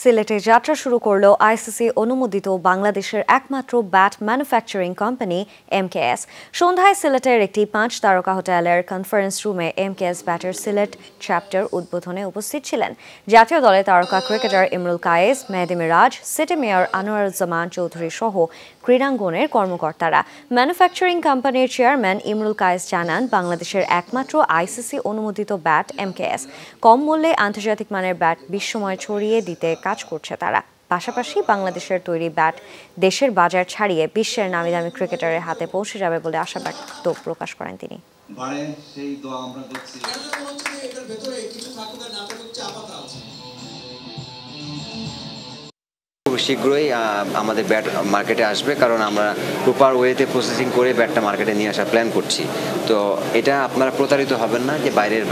সিলেটে যাত্রা শুরু করল আইসিসি অনুমোদিত বাংলাদেশের একমাত্র ব্যাট ম্যানুফ্যাকচারিং কোম্পানি এমকেএস। সন্ধ্যায় সিলেটের একটি 5 তারকা হোটেলের কনফারেন্স রুমে এমকেএস ব্যাটের সিলেট চ্যাপ্টার উদ্বোধনে উপস্থিত ছিলেন জাতীয় দলের তারকা ক্রিকেটার ইমরুল কায়েস, মেহেদী মিরাজ, সিটি মেয়র আনোয়ারুজ্জামান চৌধুরী সহ ক্রীড়াঙ্গনের কর্মকর্তারা। ম্যানুফ্যাকচারিং কোম্পানির চেয়ারম্যান ইমরুল কায়েস জানান, বাংলাদেশের একমাত্র আইসিসি অনুমোদিত ব্যাট এমকেএস। কম মূল্যে আন্তর্জাতিক মানের ব্যাট বিশ্বময় ছড়িয়ে দিতে কাজ করছে তারা। পাশাপাশি বাংলাদেশের তৈরি ব্যাট দেশের বাজার ছাড়িয়ে বিশ্বের নামীদামি ক্রিকেটারের হাতে পৌঁছে যাবে বলে আশাব্যক্ত প্রকাশ করেন তিনি। শীঘ্রই আমাদের ব্যাট মার্কেটে আসবে, কারণ আমরা প্রপার ওয়েতে প্রসেসিং করে ব্যাটটা মার্কেটে নিয়ে আসার প্ল্যান করছি। তো এটা আপনারা প্রতারিত হবেন না যে বাইরের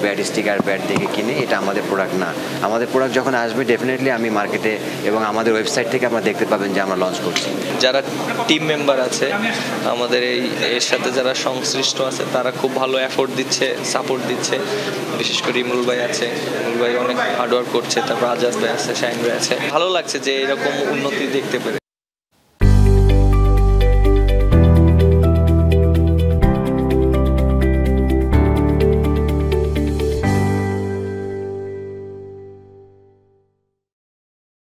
ব্যাট স্টিকার ব্যাট থেকে কিনে, এটা আমাদের প্রোডাক্ট না। আমাদের প্রোডাক্ট যখন আসবে ডেফিনেটলি আমি মার্কেটে এবং আমাদের ওয়েবসাইট থেকে আপনারা দেখতে পাবেন যে আমরা লঞ্চ করছি। যারা টিম মেম্বার আছে আমাদের এর সাথে যারা সংশ্লিষ্ট আছে তারা খুব ভালো এফোর্ট দিচ্ছে, সাপোর্ট দিচ্ছে। বিশেষ করে ইমরুল ভাই আছে, ইমরুল ভাই অনেক হার্ডওয়ার্ক করছে, তারপর আজাদ ভাই আছে, শাহিন ভাই আছে। ভালো লাগছে যে এরকম উন্নতি দেখতে পেরে।